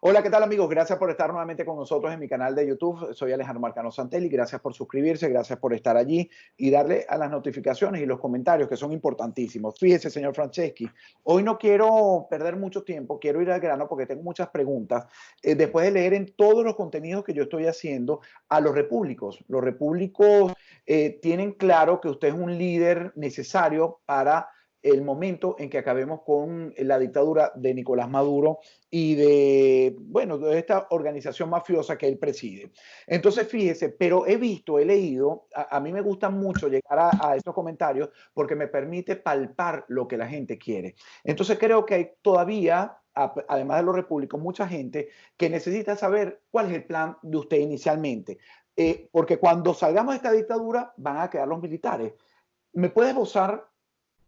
Hola, ¿qué tal amigos? Gracias por estar nuevamente con nosotros en mi canal de YouTube. Soy Alejandro Marcano Santelli. Gracias por suscribirse, gracias por estar allí y darle a las notificaciones y los comentarios que son importantísimos. Fíjese, señor Franceschi, hoy no quiero perder mucho tiempo, quiero ir al grano porque tengo muchas preguntas. Después de leer en todos los contenidos que yo estoy haciendo a los repúblicos. Los repúblicos tienen claro que usted es un líder necesario para el momento en que acabemos con la dictadura de Nicolás Maduro y de, bueno, de esta organización mafiosa que él preside. Entonces, fíjese, pero he visto, he leído, a mí me gusta mucho llegar a estos comentarios porque me permite palpar lo que la gente quiere. Entonces, creo que hay todavía, además de los repúblicos, mucha gente que necesita saber cuál es el plan de usted inicialmente. Porque cuando salgamos de esta dictadura van a quedar los militares. ¿Me puede esbozar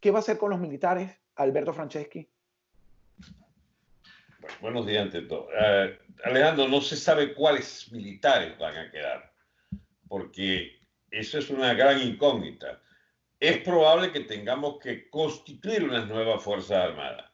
qué va a hacer con los militares, Alberto Franceschi? Bueno, buenos días ante todo. Alejandro, no se sabe cuáles militares van a quedar, porque eso es una gran incógnita. Es probable que tengamos que constituir unas nuevas Fuerzas Armadas.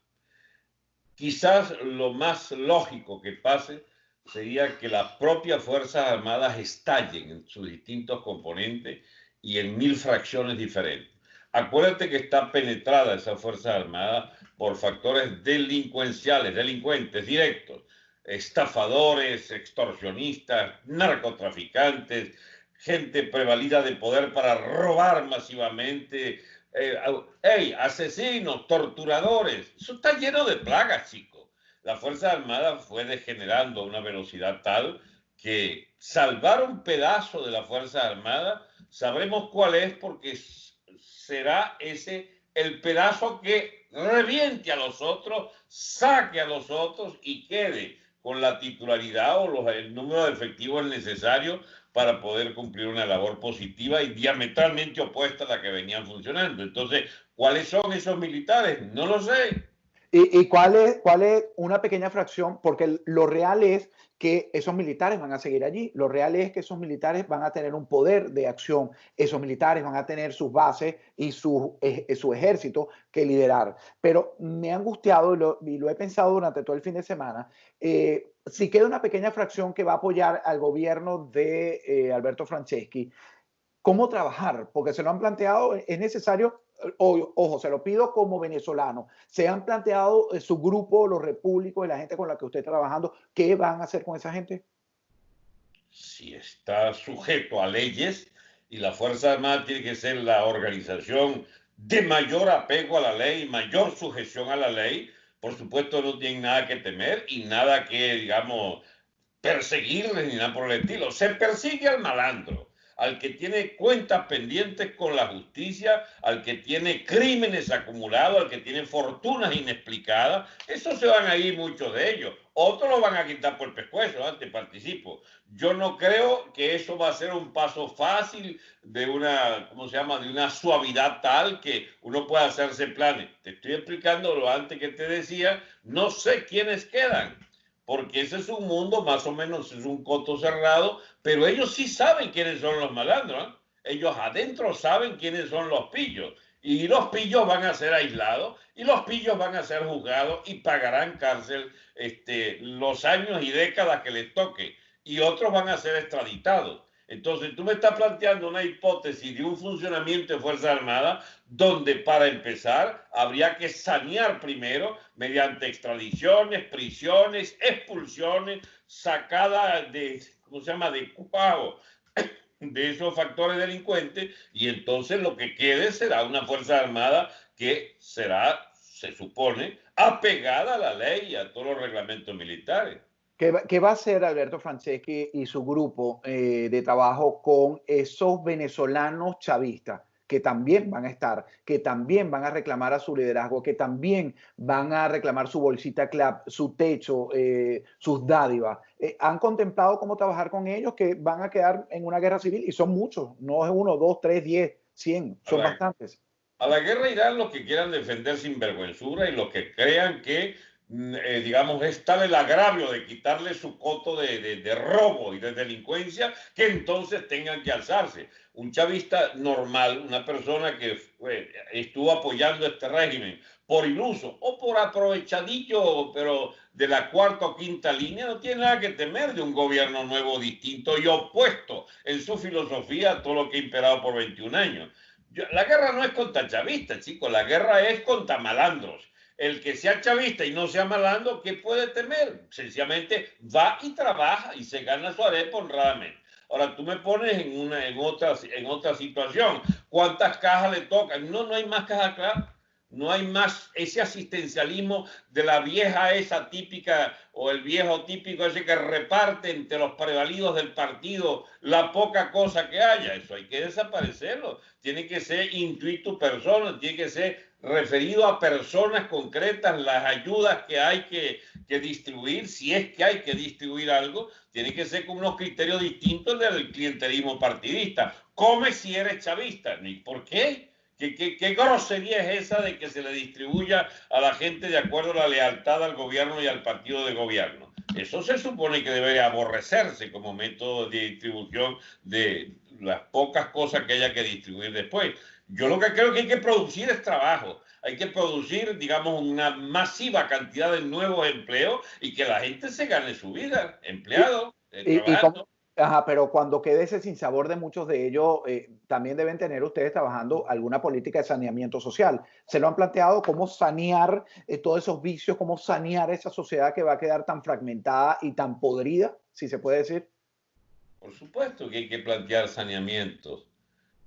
Quizás lo más lógico que pase sería que las propias Fuerzas Armadas estallen en sus distintos componentes y en 1000 fracciones diferentes. Acuérdate que está penetrada esa Fuerza Armada por factores delincuenciales, delincuentes directos, estafadores, extorsionistas, narcotraficantes, gente prevalida de poder para robar masivamente, asesinos, torturadores. Eso está lleno de plagas, chicos. La Fuerza Armada fue degenerando a una velocidad tal que salvar un pedazo de la Fuerza Armada, sabremos cuál es porque será ese el pedazo que reviente a los otros, saque a los otros y quede con la titularidad o el número de efectivos necesario para poder cumplir una labor positiva y diametralmente opuesta a la que venían funcionando. Entonces, ¿cuáles son esos militares? No lo sé. ¿Y cuál es una pequeña fracción? Porque lo real es que esos militares van a seguir allí. Lo real es que esos militares van a tener un poder de acción. Esos militares van a tener sus bases y su ejército que liderar. Pero me ha angustiado y lo he pensado durante todo el fin de semana. Si queda una pequeña fracción que va a apoyar al gobierno de Alberto Franceschi, ¿cómo trabajar? Porque se lo han planteado, es necesario, ojo, se lo pido como venezolano, se han planteado su grupo, los repúblicos y la gente con la que usted está trabajando, ¿qué van a hacer con esa gente? Si está sujeto a leyes y la Fuerza Armada tiene que ser la organización de mayor apego a la ley, mayor sujeción a la ley, por supuesto no tienen nada que temer y nada que, digamos, perseguirles ni nada por el estilo. Se persigue al malandro, al que tiene cuentas pendientes con la justicia, al que tiene crímenes acumulados, al que tiene fortunas inexplicadas. Esos se van a ir muchos de ellos. Otros lo van a quitar por el pescuezo, antes participo. Yo no creo que eso va a ser un paso fácil de una, ¿cómo se llama?, de una suavidad tal que uno pueda hacerse planes. Te estoy explicando lo antes que te decía, no sé quiénes quedan, porque ese es un mundo más o menos, es un coto cerrado, pero ellos sí saben quiénes son los malandros, ¿eh? Ellos adentro saben quiénes son los pillos, y los pillos van a ser aislados, y los pillos van a ser juzgados y pagarán cárcel los años y décadas que les toque, y otros van a ser extraditados. Entonces, tú me estás planteando una hipótesis de un funcionamiento de Fuerza Armada donde, para empezar, habría que sanear primero mediante extradiciones, prisiones, expulsiones, sacada de, ¿cómo se llama?, de cupago de esos factores delincuentes, y entonces lo que quede será una Fuerza Armada que será, se supone, apegada a la ley y a todos los reglamentos militares. ¿Qué va a hacer Alberto Franceschi y su grupo de trabajo con esos venezolanos chavistas que también van a estar, que también van a reclamar a su liderazgo, que también van a reclamar su bolsita CLAP, su techo, sus dádivas? ¿Han contemplado cómo trabajar con ellos que van a quedar en una guerra civil? Y son muchos, no es 1, 2, 3, 10, 100, A son la, bastantes. a la guerra irán los que quieran defender sin vergüenzura y los que crean que digamos, es tal el agravio de quitarle su coto de robo y de delincuencia que entonces tengan que alzarse. Un chavista normal, una persona que estuvo apoyando este régimen por iluso o por aprovechadillo, pero de la cuarta o quinta línea, no tiene nada que temer de un gobierno nuevo, distinto y opuesto en su filosofía a todo lo que ha imperado por 21 años. La guerra no es contra chavistas, chicos, la guerra es contra malandros. El que sea chavista y no sea malandro, ¿qué puede temer? Sencillamente va y trabaja y se gana su arepa honradamente. Ahora, tú me pones en otra situación. ¿Cuántas cajas le tocan? No hay más cajas, claro. No hay más ese asistencialismo de la vieja esa típica o el viejo típico ese que reparte entre los prevalidos del partido la poca cosa que haya. Eso hay que desaparecerlo. Tiene que ser intuito persona, tiene que ser referido a personas concretas, las ayudas que hay que distribuir, si es que hay que distribuir algo, tiene que ser con unos criterios distintos del clientelismo partidista. Come si eres chavista. ¿Y por qué? ¿Qué grosería es esa de que se le distribuya a la gente de acuerdo a la lealtad al gobierno y al partido de gobierno? Eso se supone que debe aborrecerse como método de distribución de las pocas cosas que haya que distribuir después. Yo lo que creo que hay que producir es trabajo. Hay que producir, digamos, una masiva cantidad de nuevos empleos y que la gente se gane su vida, empleado, trabajando. Ajá, pero cuando quede ese sinsabor de muchos de ellos, también deben tener ustedes trabajando alguna política de saneamiento social. ¿Se lo han planteado cómo sanear todos esos vicios, cómo sanear esa sociedad que va a quedar tan fragmentada y tan podrida, si se puede decir? Por supuesto que hay que plantear saneamientos,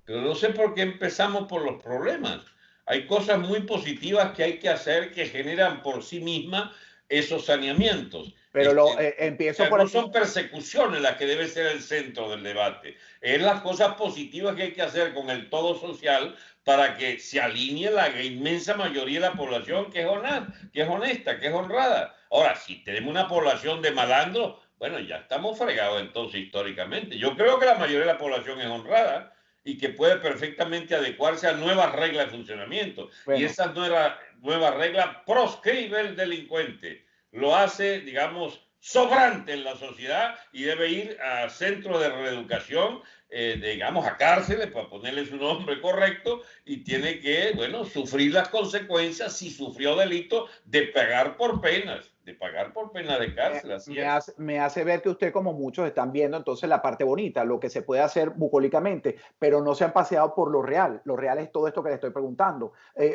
pero no sé por qué empezamos por los problemas. Hay cosas muy positivas que hay que hacer que generan por sí mismas esos saneamientos. Pero empiezo por no aquí. son persecuciones las que debe ser el centro del debate. Es las cosas positivas que hay que hacer con el todo social para que se alinee la inmensa mayoría de la población que es honesta, que es honrada. Ahora, si tenemos una población de malandros, bueno, ya estamos fregados entonces históricamente. Yo creo que la mayoría de la población es honrada y que puede perfectamente adecuarse a nuevas reglas de funcionamiento. Bueno. Y esas nuevas reglas proscribe el delincuente. Lo hace, digamos, sobrante en la sociedad y debe ir a centros de reeducación, digamos, a cárceles, para ponerle su nombre correcto, y tiene que, bueno, sufrir las consecuencias, si sufrió delito, de pagar por penas. De pagar por pena de cárcel. Me hace ver que usted, como muchos, están viendo entonces la parte bonita, lo que se puede hacer bucólicamente, pero no se han paseado por lo real. Lo real es todo esto que le estoy preguntando,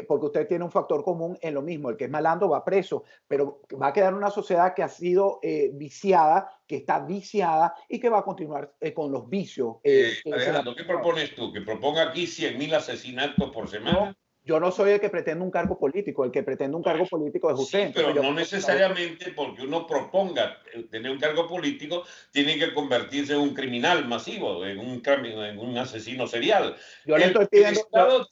porque usted tiene un factor común en lo mismo. El que es malandro va preso, pero va a quedar una sociedad que ha sido viciada, que está viciada y que va a continuar con los vicios. Alejandro, ¿qué propones tú? ¿Que proponga aquí 100.000 asesinatos por semana? No. Yo no soy el que pretende un cargo político, el que pretende un cargo político es usted. Sí, pero no necesariamente porque uno proponga tener un cargo político, tiene que convertirse en un criminal masivo, en un asesino serial. Yo le estoy pidiendo...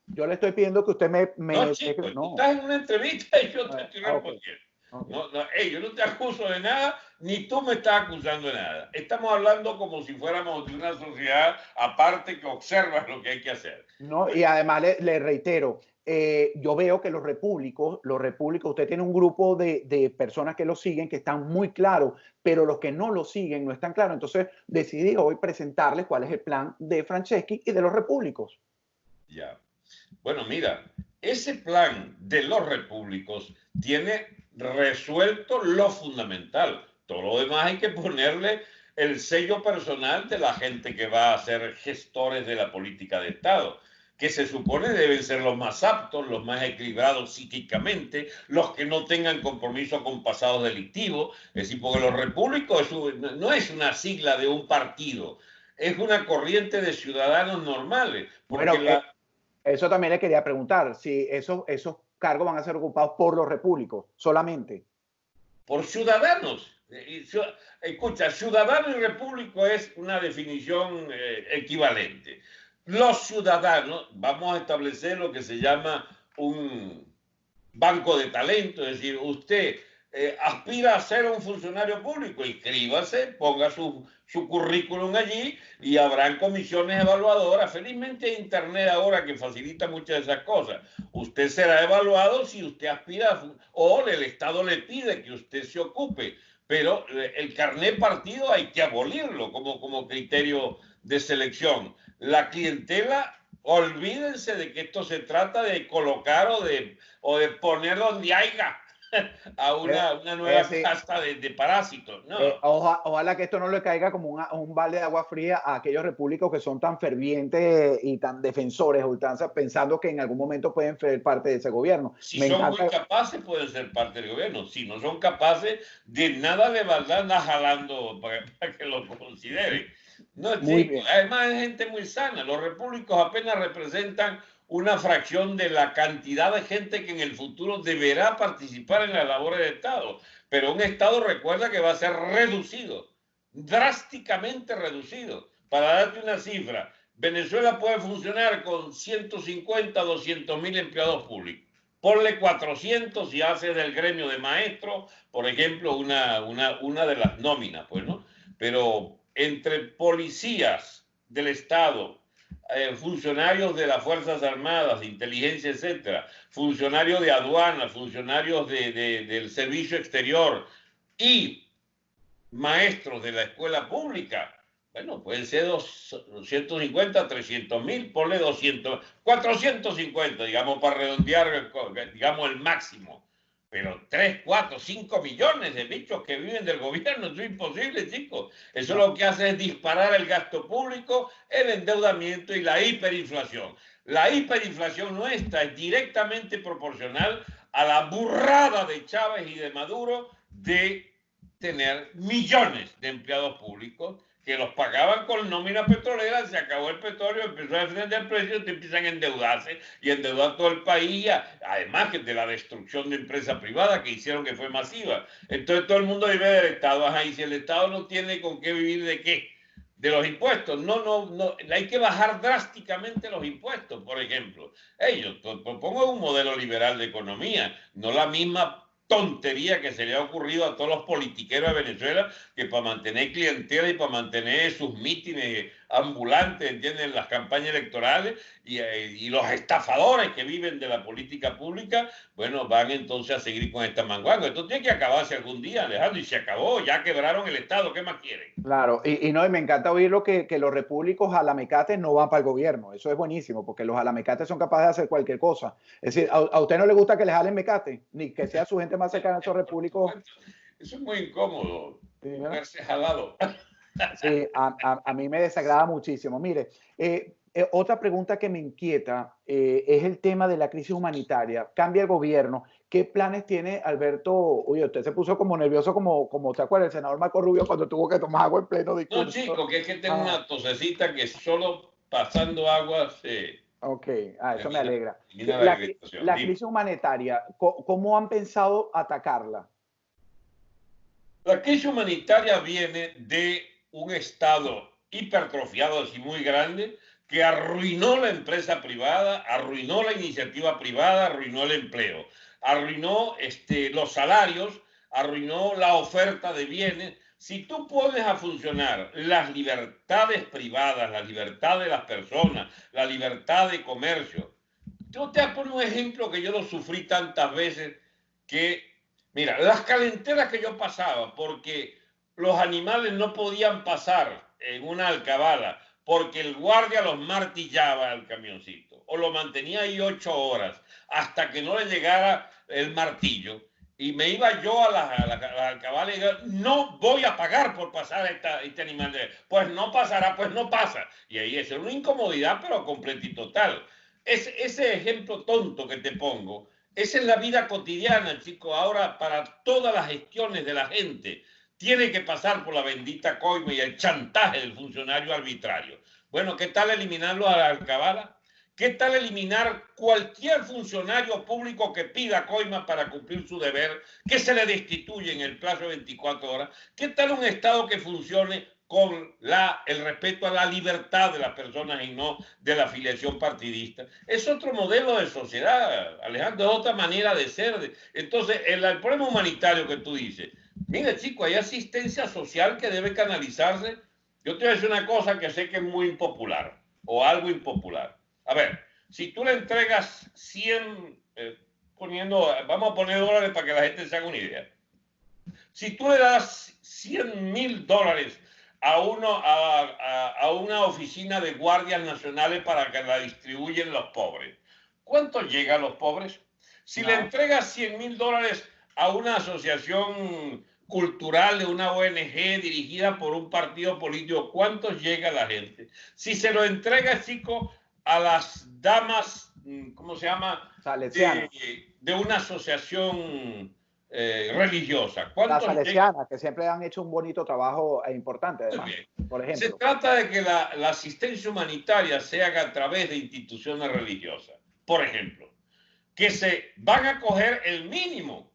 Yo le estoy pidiendo que usted No, chico, tú estás en una entrevista y yo te estoy respondiendo. Okay. Yo no te acuso de nada, ni tú me estás acusando de nada. Estamos hablando como si fuéramos de una sociedad aparte que observa lo que hay que hacer. No, y además le reitero, yo veo que los repúblicos, usted tiene un grupo de personas que lo siguen, que están muy claros, pero los que no lo siguen no están claros. Entonces decidí hoy presentarles cuál es el plan de Franceschi y de los repúblicos. Ya. Bueno, mira, ese plan de los repúblicos tiene resuelto lo fundamental. Todo lo demás hay que ponerle el sello personal de la gente que va a ser gestores de la política de Estado, que se supone deben ser los más aptos, los más equilibrados psíquicamente, los que no tengan compromiso con pasados delictivos. Es decir, porque los repúblicos no es una sigla de un partido, es una corriente de ciudadanos normales. Bueno, eso también le quería preguntar, si esos cargos van a ser ocupados por los repúblicos solamente. Por ciudadanos. Escucha, ciudadano y repúblico es una definición equivalente. Los ciudadanos, vamos a establecer lo que se llama un banco de talento, es decir, usted aspira a ser un funcionario público, inscríbase, ponga su currículum allí y habrán comisiones evaluadoras. Felizmente hay internet ahora que facilita muchas de esas cosas. Usted será evaluado si usted aspira o el Estado le pide que usted se ocupe, pero el carnet partido hay que abolirlo como criterio de selección. La clientela, olvídense de que esto se trata de colocar o de poner donde haya a una nueva casta de parásitos. No. Ojalá que esto no le caiga como un balde de agua fría a aquellos repúblicos que son tan fervientes y tan defensores ultranza, pensando que en algún momento pueden ser parte de ese gobierno. Si son muy capaces, pueden ser parte del gobierno. Si no son capaces, de nada le valdrá andar jalando para que lo consideren. No, sí, además es gente muy sana. Los repúblicos apenas representan una fracción de la cantidad de gente que en el futuro deberá participar en las labores de Estado. Pero un Estado, recuerda, que va a ser reducido, drásticamente reducido. Para darte una cifra, Venezuela puede funcionar con 150, 200 mil empleados públicos. Ponle 400 y haces del gremio de maestros, por ejemplo, una de las nóminas, pues, ¿no? Pero entre policías del Estado, funcionarios de las Fuerzas Armadas, de inteligencia, etcétera, funcionarios de aduana, funcionarios del servicio exterior y maestros de la escuela pública, bueno, pueden ser 250, 300 mil, ponle 200, 450, digamos, para redondear, digamos, el máximo. Pero 3, 4, 5 millones de bichos que viven del gobierno, eso es imposible, chicos. Eso lo que hace es disparar el gasto público, el endeudamiento y la hiperinflación. La hiperinflación nuestra es directamente proporcional a la burrada de Chávez y de Maduro de tener millones de empleados públicos que los pagaban con nómina petrolera. Se acabó el petróleo, empezó a descender el precio, te empiezan a endeudarse y endeudar todo el país, además que de la destrucción de empresas privadas que hicieron que fue masiva. Entonces todo el mundo vive del Estado. Ajá, y si el Estado no tiene con qué vivir, ¿de qué? De los impuestos. No, hay que bajar drásticamente los impuestos, por ejemplo. Yo propongo un modelo liberal de economía, no la misma tontería que se le ha ocurrido a todos los politiqueros de Venezuela, que para mantener clientela y para mantener sus mítines ambulantes, ¿entienden?, las campañas electorales, y los estafadores que viven de la política pública, bueno, van entonces a seguir con esta manguanga. Esto tiene que acabarse algún día, Alejandro, y se acabó, ya quebraron el Estado, ¿qué más quieren? Claro, y me encanta oírlo que los repúblicos jalamecates no van para el gobierno. Eso es buenísimo, porque los jalamecates son capaces de hacer cualquier cosa. Es decir, ¿a usted no le gusta que le jalen mecate? Ni que sea su gente más cercana a esos repúblicos. Eso es muy incómodo, verse jalado. Sí, a mí me desagrada muchísimo. Mire, otra pregunta que me inquieta es el tema de la crisis humanitaria. Cambia el gobierno. ¿Qué planes tiene Alberto? Oye, usted se puso como nervioso, como ¿te acuerdas? El senador Marco Rubio cuando tuvo que tomar agua en pleno discurso. No, chico, que es que tengo una tosecita que solo pasando agua se... Ok, eso me alegra. La crisis humanitaria, ¿cómo han pensado atacarla? La crisis humanitaria viene de un Estado hipertrofiado, así muy grande, que arruinó la empresa privada, arruinó la iniciativa privada, arruinó el empleo, arruinó los salarios, arruinó la oferta de bienes. Si tú pones a funcionar las libertades privadas, la libertad de las personas, la libertad de comercio, yo te pongo un ejemplo que yo lo sufrí tantas veces que, mira, las calenteras que yo pasaba porque los animales no podían pasar en una alcabala porque el guardia los martillaba al camioncito o lo mantenía ahí 8 horas hasta que no le llegara el martillo, y me iba yo a la alcabala y digo, no voy a pagar por pasar este animal. Pues no pasará, pues no pasa. Y ahí es una incomodidad, pero completa y total. Ese ejemplo tonto que te pongo, esa es la vida cotidiana, chico. Ahora, para todas las gestiones de la gente, tiene que pasar por la bendita coima y el chantaje del funcionario arbitrario. Bueno, ¿qué tal eliminarlo a la alcabala? ¿Qué tal eliminar cualquier funcionario público que pida coima para cumplir su deber, que se le destituye en el plazo de 24 horas? ¿Qué tal un Estado que funcione con el respeto a la libertad de las personas y no de la afiliación partidista. Es otro modelo de sociedad, Alejandro, es otra manera de ser. Entonces, el problema humanitario que tú dices, mire, chico, hay asistencia social que debe canalizarse. Yo te voy a decir una cosa que sé que es muy impopular o algo impopular. A ver, si tú le entregas 100, vamos a poner dólares para que la gente se haga una idea. Si tú le das $100,000 a una oficina de guardias nacionales para que la distribuyan los pobres, ¿cuánto llega a los pobres? Si le entregas $100,000 a una asociación cultural de una ONG dirigida por un partido político, ¿cuánto llega a la gente? Si se lo entrega, chico, a las damas, ¿cómo se llama? De una asociación religiosa. Las salesianas, que siempre han hecho un bonito trabajo e importante, además, por ejemplo. Se trata de que la asistencia humanitaria se haga a través de instituciones religiosas. Por ejemplo, que se van a coger el mínimo.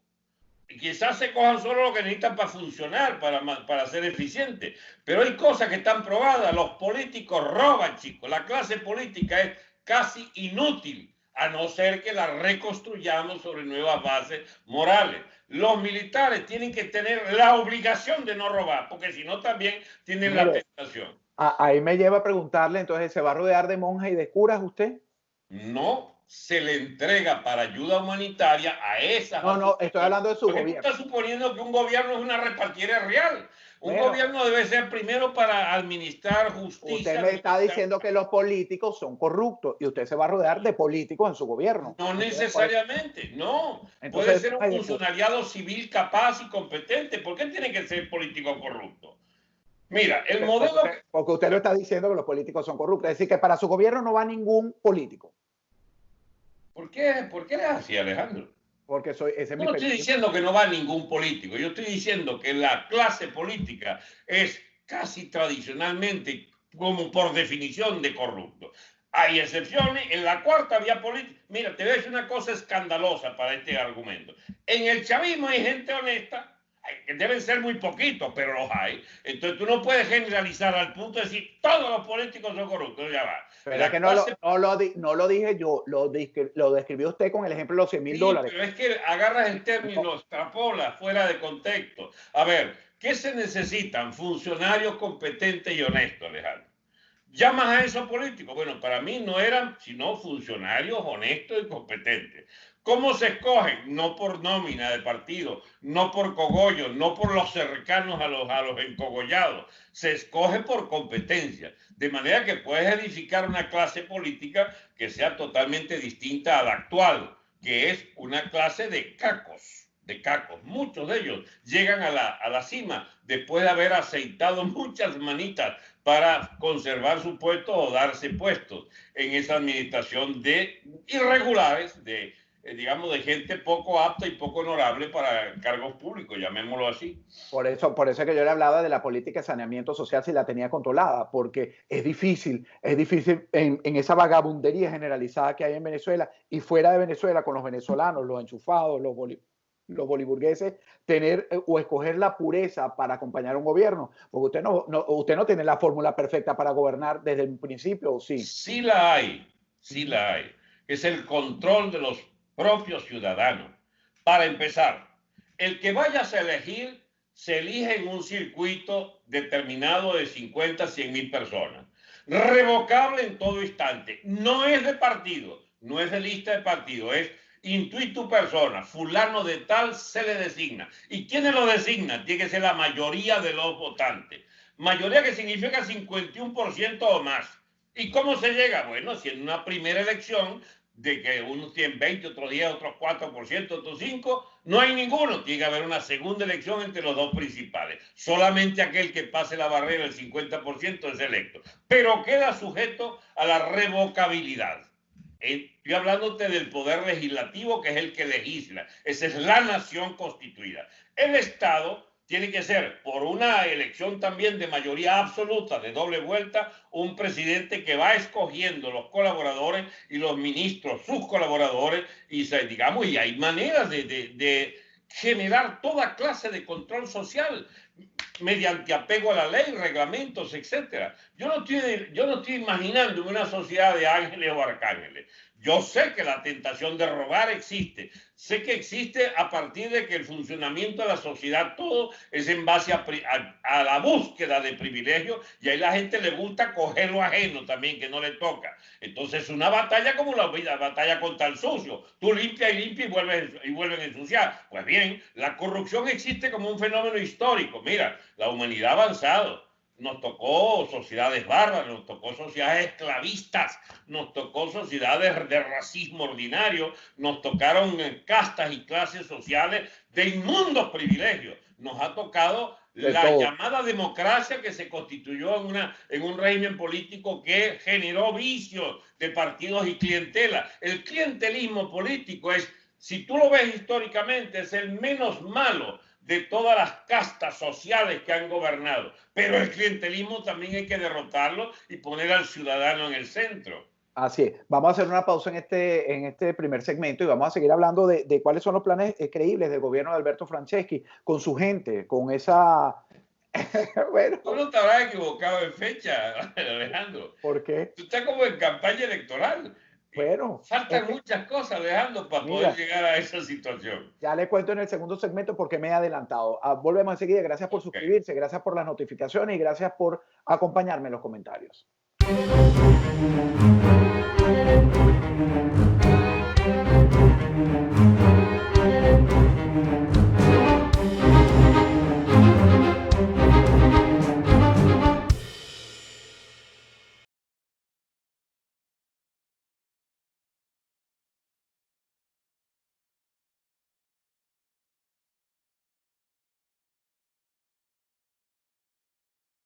Y quizás se cojan solo lo que necesitan para funcionar, para ser eficientes. Pero hay cosas que están probadas. Los políticos roban, chicos. La clase política es casi inútil, a no ser que la reconstruyamos sobre nuevas bases morales. Los militares tienen que tener la obligación de no robar, porque si no también tienen la tentación. Ahí me lleva a preguntarle, entonces, ¿se va a rodear de monjas y de curas usted? No, se le entrega para ayuda humanitaria a esas. No, estoy hablando de su gobierno. Está suponiendo que un gobierno es una repartidera real. Un gobierno debe ser primero para administrar justicia. Usted me está diciendo que los políticos son corruptos y usted se va a rodear de políticos en su gobierno. No necesariamente, no. Puede ser un funcionariado civil capaz y competente. ¿Por qué tiene que ser político corrupto? Mira, el modelo... Porque usted lo está diciendo que los políticos son corruptos. Es decir, que para su gobierno no va ningún político. ¿Por qué es así, Alejandro? Porque ese es mi no estoy diciendo que no va ningún político. Yo estoy diciendo que la clase política es casi tradicionalmente, como por definición, de corrupto. Hay excepciones. En la cuarta vía política... Mira, te voy a decir una cosa escandalosa para este argumento. En el chavismo hay gente honesta, que deben ser muy poquitos, pero los hay. Entonces tú no puedes generalizar al punto de decir todos los políticos son corruptos. Ya va. Pero es que no lo dije yo, lo describió usted con el ejemplo de los $100,000. Pero es que agarras el término, lo extrapolas fuera de contexto. A ver, ¿qué se necesitan? Funcionarios competentes y honestos, Alejandro. ¿Llamas a esos políticos? Bueno, para mí no eran sino funcionarios honestos y competentes. ¿Cómo se escogen? No por nómina de partido, no por cogollo, no por los cercanos a los encogollados. Se escoge por competencia. De manera que puedes edificar una clase política que sea totalmente distinta a la actual, que es una clase de cacos. Muchos de ellos llegan a la cima después de haber aceitado muchas manitas para conservar su puesto o darse puestos en esa administración de irregulares, digamos, de gente poco apta y poco honorable para cargos públicos, llamémoslo así. Por eso que yo le hablaba de la política de saneamiento social si la tenía controlada, porque es difícil en esa vagabundería generalizada que hay en Venezuela y fuera de Venezuela con los venezolanos, los enchufados, los boliburgueses, tener o escoger la pureza para acompañar a un gobierno, porque usted no tiene la fórmula perfecta para gobernar desde el principio, ¿o sí? Sí la hay. Es el control de los propios ciudadanos. Para empezar, el que vayas a elegir se elige en un circuito determinado de 50 a 100,000 personas, revocable en todo instante, no es de partido, no es de lista de partido, es intuitu persona, fulano de tal se le designa. ¿Y quiénes lo designan? Tiene que ser la mayoría de los votantes, mayoría que significa 51% o más. ¿Y cómo se llega? Bueno, si en una primera elección de que unos tienen 20, otros 10, otros 4%, otros 5%, no hay ninguno. Tiene que haber una segunda elección entre los dos principales. Solamente aquel que pase la barrera del 50% es electo. Pero queda sujeto a la revocabilidad. Estoy hablándote del poder legislativo, que es el que legisla. Esa es la nación constituida. El Estado tiene que ser, por una elección también de mayoría absoluta, de doble vuelta, un presidente que va escogiendo los colaboradores y los ministros, sus colaboradores, y digamos, y hay maneras de generar toda clase de control social. mediante apego a la ley, reglamentos, etcétera. Yo no estoy imaginando una sociedad de ángeles o arcángeles. Yo sé que la tentación de robar existe. Sé que existe a partir de que el funcionamiento de la sociedad todo es en base a la búsqueda de privilegios, y ahí la gente le gusta coger lo ajeno también que no le toca. Entonces es una batalla como la batalla contra el sucio. Tú limpias y vuelven a ensuciar. Pues bien, la corrupción existe como un fenómeno histórico. Mira, la humanidad ha avanzado. Nos tocó sociedades bárbaras, nos tocó sociedades esclavistas, nos tocó sociedades de racismo ordinario, nos tocaron castas y clases sociales de inmundos privilegios. Nos ha tocado la llamada democracia, que se constituyó en un régimen político que generó vicios de partidos y clientela. El clientelismo político es, si tú lo ves históricamente, es el menos malo de todas las castas sociales que han gobernado. Pero el clientelismo también hay que derrotarlo y poner al ciudadano en el centro. Así es. Vamos a hacer una pausa en este primer segmento y vamos a seguir hablando de cuáles son los planes creíbles del gobierno de Alberto Franceschi con su gente, con esa... Bueno. Tú no te habrás equivocado en fecha, Alejandro. ¿Por qué? Tú estás como en campaña electoral. Bueno, faltan muchas cosas, Alejandro, para poder llegar a esa situación. Ya le cuento en el segundo segmento porque me he adelantado. Volvemos enseguida. Gracias por suscribirse, gracias por las notificaciones y gracias por acompañarme en los comentarios.